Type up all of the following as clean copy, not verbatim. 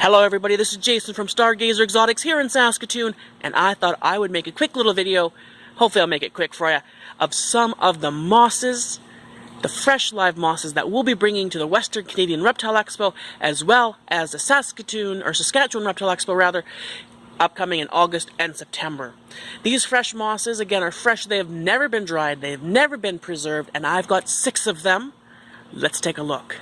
Hello everybody, this is Jason from Stargazer Exotics here in Saskatoon, and I thought I would make a quick little video, hopefully I'll make it quick for you, of some of the mosses, the fresh live mosses that we'll be bringing to the Western Canadian Reptile Expo, as well as the Saskatoon Reptile Expo rather, upcoming in August and September. These fresh mosses, again, are fresh. They have never been dried, they have never been preserved, and I've got 6 of them. Let's take a look.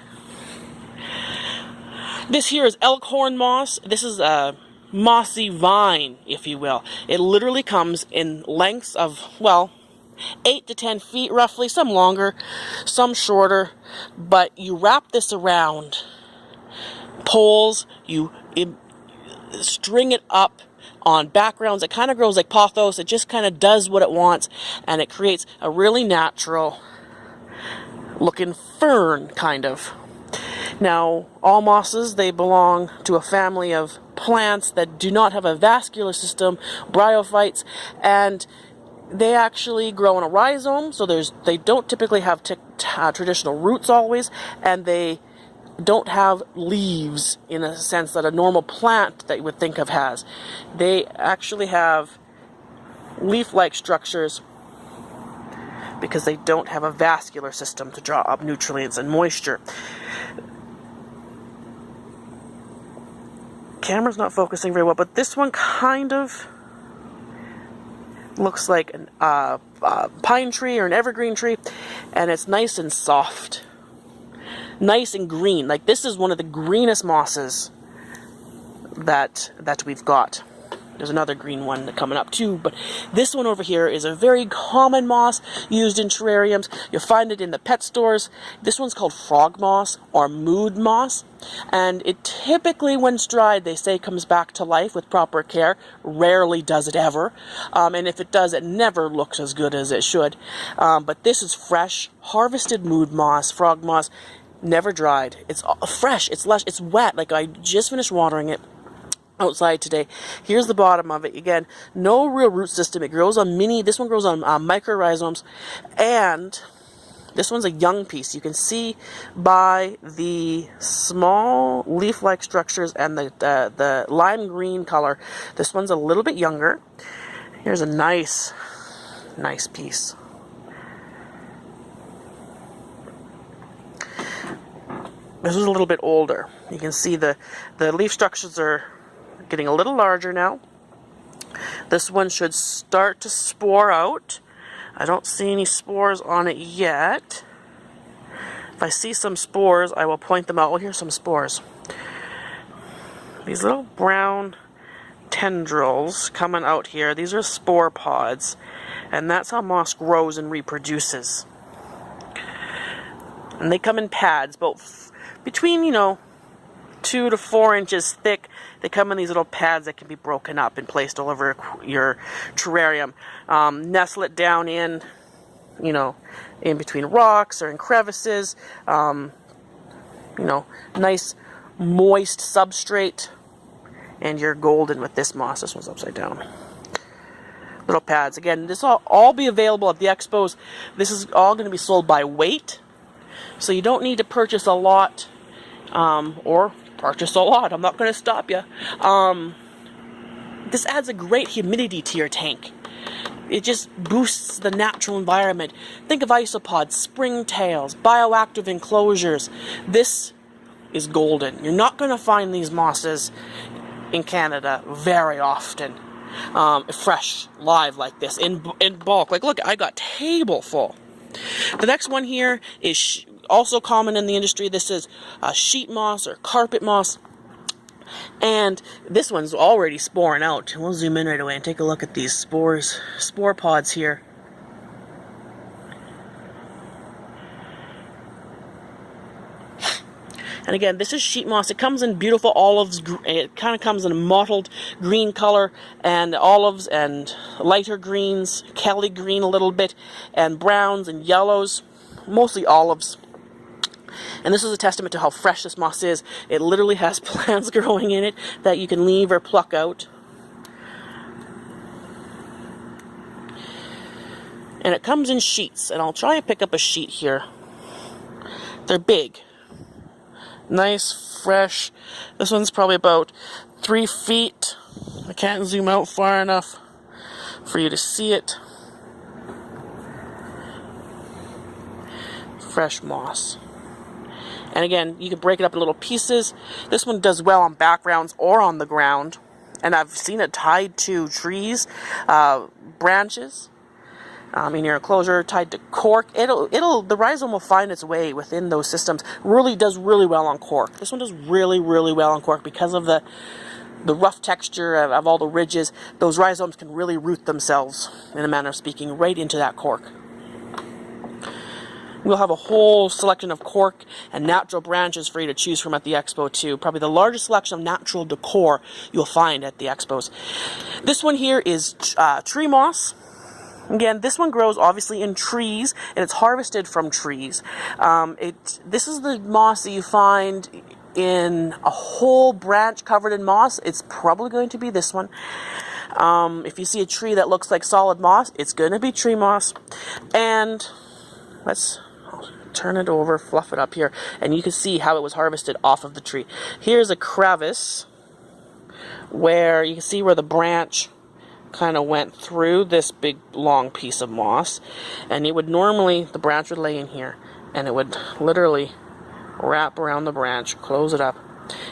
This here is Elkhorn Moss. This is a mossy vine, if you will. It literally comes in lengths of, well, 8 to 10 feet roughly, some longer, some shorter, but you wrap this around poles, you string it up on backgrounds. It kind of grows like pothos. It just kind of does what it wants, and it creates a really natural looking fern, kind of. Now, all mosses, they belong to a family of plants that do not have a vascular system, bryophytes, and they actually grow in a rhizome, so they don't typically have traditional roots always, and they don't have leaves in a sense that a normal plant that you would think of has. They actually have leaf-like structures because they don't have a vascular system to draw up nutrients and moisture. Camera's not focusing very well, but this one kind of looks like a pine tree or an evergreen tree, and it's nice and soft, nice and green. Like, this is one of the greenest mosses that we've got. There's another green one coming up too, but this one over here is a very common moss used in terrariums. You'll find it in the pet stores. This one's called frog moss or mood moss, and it typically, when it's dried, they say comes back to life with proper care. Rarely does it ever, and if it does, it never looks as good as it should. But this is fresh, harvested mood moss, frog moss, never dried. It's fresh, it's lush, it's wet. Like, I just finished watering it outside today. Here's the bottom of it. Again, no real root system. It grows on this one grows on mycorrhizomes, and this one's a young piece. You can see by the small leaf-like structures and the lime green color, this one's a little bit younger. Here's a nice piece. This is a little bit older. You can see the leaf structures are getting a little larger now. This one should start to spore out. I don't see any spores on it yet. If I see some spores, I will point them out. Well, here's some spores. These little brown tendrils coming out here, these are spore pods, and that's how moss grows and reproduces. And they come in pads, both between, 2 to 4 inches thick. They come in these little pads that can be broken up and placed all over your terrarium. Nestle it down in between rocks or in crevices. Nice moist substrate, and you're golden with this moss. This one's upside down. Little pads. Again, this will all be available at the expos. This is all going to be sold by weight, so you don't need to purchase a lot. Or purchase a lot. I'm not going to stop you. This adds a great humidity to your tank. It just boosts the natural environment. Think of isopods, springtails, bioactive enclosures. This is golden. You're not going to find these mosses in Canada very often. Fresh, live like this, in bulk. Like, look, I got table full. The next one here is also common in the industry. This is sheet moss or carpet moss, and this one's already sporing out. We'll zoom in right away and take a look at these spore pods here. And again, this is sheet moss. It comes in beautiful olives. It kind of comes in a mottled green color, and olives and lighter greens, Kelly green a little bit, and browns and yellows, mostly olives. And this is a testament to how fresh this moss is. It literally has plants growing in it that you can leave or pluck out. And it comes in sheets, and I'll try and pick up a sheet here. They're big. Nice, fresh. This one's probably about 3 feet. I can't zoom out far enough for you to see it. Fresh moss. And again, you can break it up in little pieces. This one does well on backgrounds or on the ground. And I've seen it tied to trees, branches, in your enclosure, tied to cork. The rhizome will find its way within those systems. Really does really well on cork. This one does really, really well on cork because of the rough texture of all the ridges. Those rhizomes can really root themselves, in a manner of speaking, right into that cork. We'll have a whole selection of cork and natural branches for you to choose from at the expo too. Probably the largest selection of natural decor you'll find at the expos. This one here is tree moss. Again, this one grows obviously in trees, and it's harvested from trees. This is the moss that you find in a whole branch covered in moss. It's probably going to be this one. If you see a tree that looks like solid moss, it's going to be tree moss. And let's turn it over, fluff it up here, and you can see how it was harvested off of the tree. Here's a crevice where you can see where the branch kind of went through this big long piece of moss, and it would normally, the branch would lay in here, and it would literally wrap around the branch, close it up,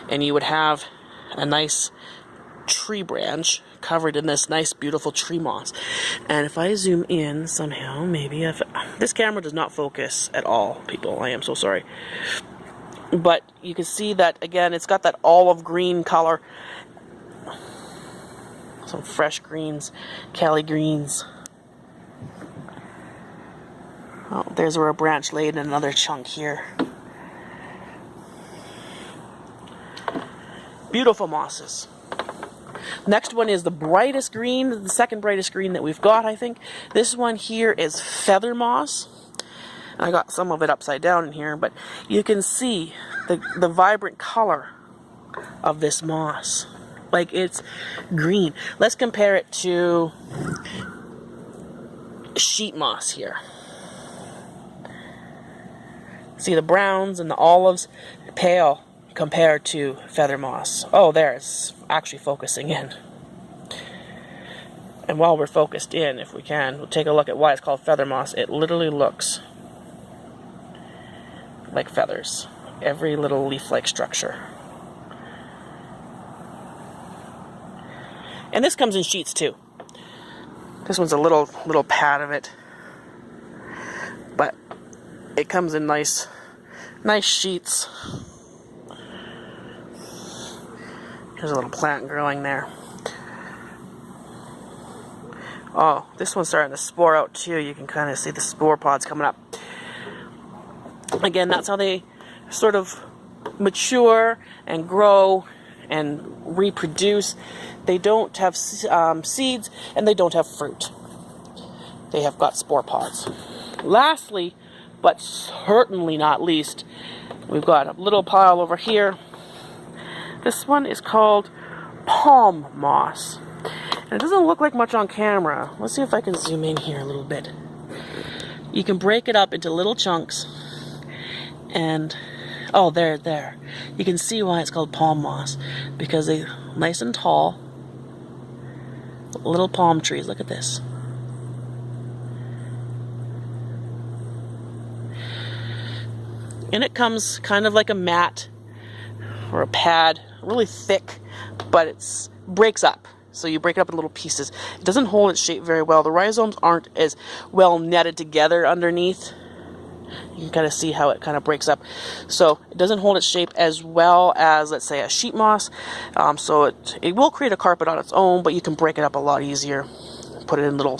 and you would have a nice tree branch covered in this nice beautiful tree moss. And if I zoom in somehow, maybe if this camera does not focus at all, people, I am so sorry, but you can see that again it's got that olive green color, some fresh greens, Cali greens. Oh, there's where a branch laid in another chunk here. Beautiful mosses. Next one is the brightest green, the second brightest green that we've got, I think. This one here is feather moss. I got some of it upside down in here, but you can see the vibrant color of this moss. Like, it's green. Let's compare it to sheet moss here. See the browns and the olives, pale compared to feather moss. Oh, there, it's actually focusing in. And while we're focused in, if we can, we'll take a look at why it's called feather moss. It literally looks like feathers. Every little leaf-like structure. And this comes in sheets too. This one's a little pad of it, but it comes in nice sheets. There's a little plant growing there. Oh, this one's starting to spore out too. You can kind of see the spore pods coming up. Again, that's how they sort of mature and grow and reproduce. They don't have seeds, and they don't have fruit. They have got spore pods. Lastly, but certainly not least, we've got a little pile over here. This one is called palm moss. And it doesn't look like much on camera. Let's see if I can zoom in here a little bit. You can break it up into little chunks. And, oh, there. You can see why it's called palm moss. Because they're nice and tall. Little palm trees. Look at this. And it comes kind of like a mat or a pad, really thick, but it breaks up. So you break it up in little pieces. It doesn't hold its shape very well. The rhizomes aren't as well netted together underneath. You can kind of see how it kind of breaks up. So it doesn't hold its shape as well as, let's say, a sheet moss. So it will create a carpet on its own, but you can break it up a lot easier. Put it in little